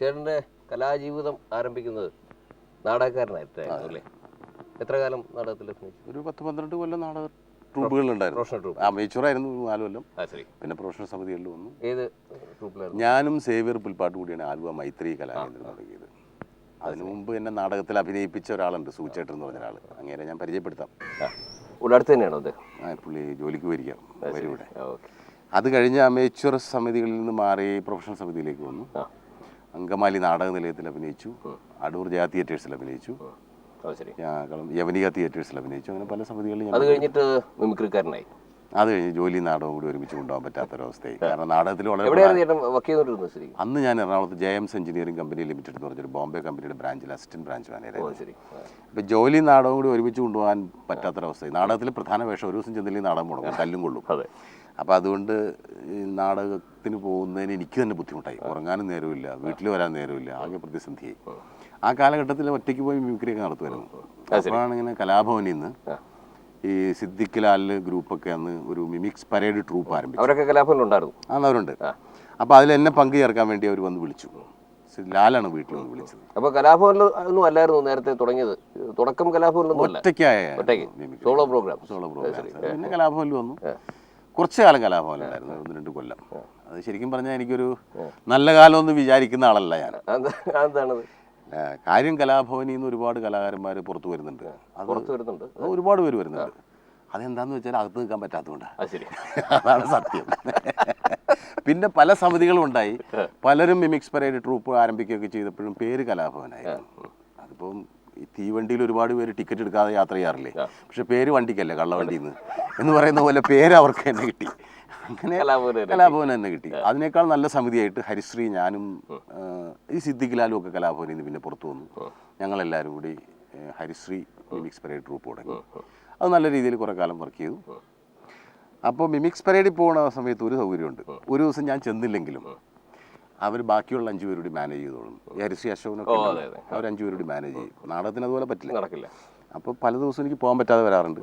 ചേട്ടൻ്റെ കലാജീവിതം ആരംഭിക്കുന്നത് നാടകക്കാരനായിട്ടായിരുന്നു അല്ലേ? എത്ര കാലം നാടകത്തിൽ അഭിനയിച്ചു? ഒരു 10-12 കൊല്ലം നാടക ട്രൂപ്പുകളുണ്ടായിരുന്നു. അമേച്ചറായിരുന്നു 4 കൊല്ലം. പിന്നെ പ്രൊഫഷണൽ സമിതികളിൽ വന്നു. ഏത് ട്രൂപ്പിലായിരുന്നു? ഞാനും സേവിയർ പുൽപ്പാട്ട് കൂടിയാണ് ആലുവ മൈത്രി കലാകേന്ദ്രം തുടങ്ങിയത്. അതിനു മുമ്പ് എന്നെ നാടകത്തിൽ അഭിനയിപ്പിച്ച ഒരാളുണ്ട്, സൂചേട്ടൻ എന്ന് പറഞ്ഞ ഒരാൾ. അങ്ങനെ ഞാൻ പരിചയപ്പെടുത്താം. ഇവിടെ അടുത്ത് തന്നെയാണോ അത്? പുള്ളി ജോലിക്ക് വരിക വരും ഇവിടെ. അത് കഴിഞ്ഞ് അമേച്വർ സമിതികളിൽ നിന്ന് മാറി പ്രൊഫഷണൽ സമിതിയിലേക്ക് വന്നു. അങ്കമാലി നാടക നിലയത്തിൽ അഭിനയിച്ചു, അടൂർ ജയ തിയേറ്റേഴ്സിൽ അഭിനയിച്ചു, യവനിക തിയേറ്റേഴ്സിൽ അഭിനയിച്ചു. അങ്ങനെ പല സമിതികളിൽ. അത് കഴിഞ്ഞിട്ട് മിമിക്രിക്കാരനായി. അത് കഴിഞ്ഞ് ജോലി നാടകം കൂടി ഒരുമിച്ച് കൊണ്ടുപോകാൻ പറ്റാത്തൊരവസ്ഥയായി. കാരണം നാടകത്തിൽ വളരെ അന്ന് ഞാൻ എറണാകുളത്ത് ജെഎംസ് എഞ്ചിനീയറിംഗ് കമ്പനി ലിമിറ്റഡ് എന്ന് പറഞ്ഞൊരു ബോംബെ കമ്പനിയുടെ ബ്രാഞ്ചിൽ അസിസ്റ്റന്റ് ബ്രാഞ്ച് മാനേജറായിരുന്നു. അപ്പോൾ ജോലി നാടകം കൂടി ഒരുമിച്ച് കൊണ്ടുപോകാൻ പറ്റാത്തൊരവസ്ഥയായി. നാടകത്തിൽ പ്രധാന വേഷം ഒരു ദിവസം ചെന്നില്ലെങ്കിൽ നാടകം മുടങ്ങും, തല്ലും കൊള്ളും. അപ്പോൾ അതുകൊണ്ട് ഈ നാടകത്തിന് പോകുന്നതിന് എനിക്ക് തന്നെ ബുദ്ധിമുട്ടായി. ഉറങ്ങാനും നേരമില്ല, വീട്ടിൽ വരാൻ നേരമില്ല, ആകെ പ്രതിസന്ധിയായി. ആ കാലഘട്ടത്തിൽ ഒറ്റയ്ക്ക് പോയി മിമിക്രിയൊക്കെ നടത്തുമായിരുന്നു. അപ്പോഴാണ് ഇങ്ങനെ കലാഭവനിൽ നിന്ന് ഈ സിദ്ദിഖ് ലാൽ ഗ്രൂപ്പൊക്കെ അന്ന് ഒരു മിമിക്സ് പരേഡ് ട്രൂപ്പ് ആരംഭിച്ചു. അവരൊക്കെ കലാഭവനിലുണ്ടായിരുന്നു. അവരുണ്ട്. അപ്പോൾ അതിൽ എന്നെ പങ്കു ചേർക്കാൻ വേണ്ടി അവർ വന്ന് വിളിച്ചു. ലാലാണ് വീട്ടിൽ വന്ന് വിളിച്ചത്. അപ്പോൾ കലാഭവനിലൊന്നും അല്ലായിരുന്നു നേരത്തെ തുടങ്ങിയത്? തുടക്കം കലാഭവനിലൊന്നും സോളോ പ്രോഗ്രാം. പിന്നെ കലാഭവനിൽ വന്നു. കുറച്ച് കാലം കലാഭവനിലായിരുന്നു, 1-2 കൊല്ലം. അത് ശരിക്കും പറഞ്ഞാൽ എനിക്കൊരു നല്ല കാലമൊന്നും വിചാരിക്കുന്ന ആളല്ല ഞാൻ. എന്താണത് കാര്യം? കലാഭവനിൽ നിന്ന് ഒരുപാട് കലാകാരന്മാർ പുറത്തു വരുന്നുണ്ട്. ഒരുപാട് പേര് വരുന്നുണ്ട്. അതെന്താന്ന് വെച്ചാൽ അകത്ത് നിൽക്കാൻ പറ്റാത്തതുകൊണ്ടാണ്. അതാണ് സത്യം. പിന്നെ പല സമിതികളും ഉണ്ടായി. പലരും മിമിക്സ് പരേഡ് ട്രൂപ്പ് ആരംഭിക്കുകയൊക്കെ ചെയ്തപ്പോഴും പേര് കലാഭവനായിരുന്നു. അതിപ്പം ഈ തീവണ്ടിയിൽ ഒരുപാട് പേര് ടിക്കറ്റ് എടുക്കാതെ യാത്ര ചെയ്യാറില്ലേ? പക്ഷെ പേര് വണ്ടിക്കല്ലേ, കള്ളവണ്ടിയിൽ നിന്ന് എന്ന് പറയുന്ന പോലെ പേര് അവർക്ക് തന്നെ കിട്ടി. അങ്ങനെ കലാഭവൻ തന്നെ കിട്ടി. അതിനേക്കാൾ നല്ല സമിതിയായിട്ട് ഹരിശ്രീ, ഞാനും ഈ സിദ്ദിഖ് ലാലും ഒക്കെ കലാഭവനിൽ നിന്ന് പിന്നെ പുറത്തു വന്നു. ഞങ്ങളെല്ലാവരും കൂടി ഹരിശ്രീ മിമിക്സ് പരേഡ് ട്രൂപ്പ് തുടങ്ങി. അത് നല്ല രീതിയിൽ കുറേ കാലം വർക്ക് ചെയ്തു. അപ്പോൾ മിമിക്സ് പരേഡിൽ പോകുന്ന സമയത്ത് ഒരു സൗകര്യമുണ്ട്. ഒരു ദിവസം ഞാൻ ചെന്നില്ലെങ്കിലും അവർ ബാക്കിയുള്ള 5 പേരോട് മാനേജ് ചെയ്തോളും. ഈ ഹരിശ്രീ അശോകനൊക്കെ അവർ 5 പേരോട് മാനേജ് ചെയ്യും. നാടകത്തിന് അതുപോലെ പറ്റില്ല. അപ്പോൾ പല ദിവസവും എനിക്ക് പോകാൻ പറ്റാതെ വരാറുണ്ട്.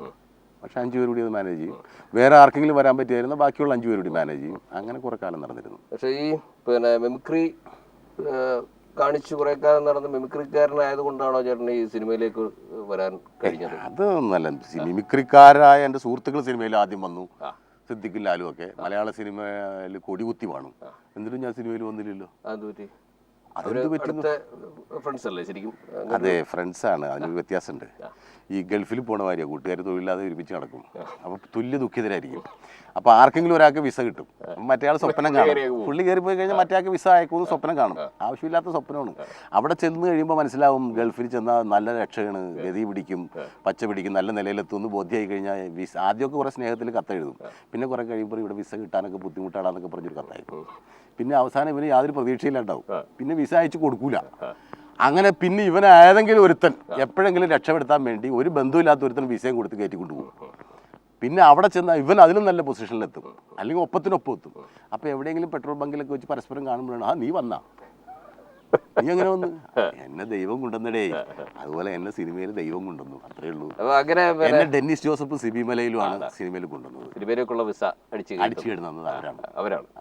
പക്ഷേ 5 പേരോട് അത് മാനേജ് ചെയ്യും. വേറെ ആർക്കെങ്കിലും വരാൻ പറ്റിയായിരുന്നു ബാക്കിയുള്ള 5 പേരോട് മാനേജ് ചെയ്യും. അങ്ങനെ കുറേ കാലം നടന്നിരുന്നു. പക്ഷേ ഈ പിന്നെ മിമിക്രി കാണിച്ചു കുറേ കാലം നടന്ന മിമിക്രിക്കാരനായതുകൊണ്ടാണോ ചേട്ടൻ ഈ സിനിമയിലേക്ക് വരാൻ കഴിഞ്ഞത്? അതൊന്നല്ല. മിമിക്രിക്കാരായ എൻ്റെ സുഹൃത്തുക്കൾ സിനിമയിൽ ആദ്യം വന്നു. സിദ്ദിഖ് ലാലും ഒക്കെ മലയാള സിനിമയിൽ കൊടികുത്തി വേണം. എന്നിട്ടും ഞാൻ സിനിമയിൽ വന്നില്ലല്ലോ. അതെ, ഫ്രണ്ട്സാണ്. അതിനൊരു വ്യത്യാസമുണ്ട്. ഈ ഗൾഫിൽ പോണ മാതിരിയാണ്, കൂട്ടുകാർ തൊഴിലില്ലാതെ ഒരുമിച്ച് നടക്കും. അപ്പോൾ തുല്യ ദുഃഖിതരായിരിക്കും. അപ്പോൾ ആർക്കെങ്കിലും ഒരാൾക്ക് വിസ കിട്ടും, മറ്റേയാൾ സ്വപ്നം കാണും. പുള്ളി കയറി പോയി കഴിഞ്ഞാൽ മറ്റേയാൾക്ക് വിസ അയക്കുമെന്ന് സ്വപ്നം കാണും. ആവശ്യമില്ലാത്ത സ്വപ്നമാണ്. അവിടെ ചെന്ന് കഴിയുമ്പോൾ മനസ്സിലാവും ഗൾഫിൽ ചെന്നാൽ നല്ല രക്ഷയാണ്, ഗതി പിടിക്കും, പച്ച പിടിക്കും, നല്ല നിലയിലെത്തുമെന്ന് ബോധ്യമായി കഴിഞ്ഞാൽ വിസ ആദ്യമൊക്കെ കുറേ സ്നേഹത്തിൽ കത്തെഴുതും. പിന്നെ കുറേ കഴിയുമ്പോൾ ഇവിടെ വിസ കിട്ടാനൊക്കെ ബുദ്ധിമുട്ടാണെന്നൊക്കെ പറഞ്ഞൊരു കത്തായിരിക്കും. പിന്നെ അവസാനം ഇവന് യാതൊരു പ്രതീക്ഷയിലുണ്ടാവും. പിന്നെ വിസ അയച്ചു കൊടുക്കൂല. അങ്ങനെ പിന്നെ ഇവൻ ഏതെങ്കിലും ഒരുത്തൻ എപ്പോഴെങ്കിലും രക്ഷപ്പെടുത്താൻ വേണ്ടി ഒരു ബന്ധുവില്ലാത്ത ഒരുത്തൻ വിസയും കൊടുത്ത് കയറ്റി കൊണ്ടുപോകും. പിന്നെ അവിടെ ചെന്നാൽ ഇവൻ അതിലും നല്ല പൊസിഷനിലെത്തും, അല്ലെങ്കിൽ ഒപ്പത്തിനൊപ്പം എത്തും. അപ്പോൾ എവിടെയെങ്കിലും പെട്രോൾ ബങ്കിലൊക്കെ വെച്ച് പരസ്പരം കാണുമ്പോഴാണ് നീ വന്നാ, നീ അങ്ങനെ വന്ന് എന്നെ ദൈവം കൊണ്ടുവന്നടേ. അതുപോലെ എന്നെ സിനിമയിൽ ദൈവം കൊണ്ടുവന്നു, അത്രേ ഉള്ളൂ. എന്നെ ഡെന്നിസ് ജോസഫ് സിബി മലയിലുമാണ് സിനിമയിൽ കൊണ്ടുവന്നത്. സിനിമയിലേക്കുള്ള വിസ അടിച്ചു കിടന്നത് അവരാണ്.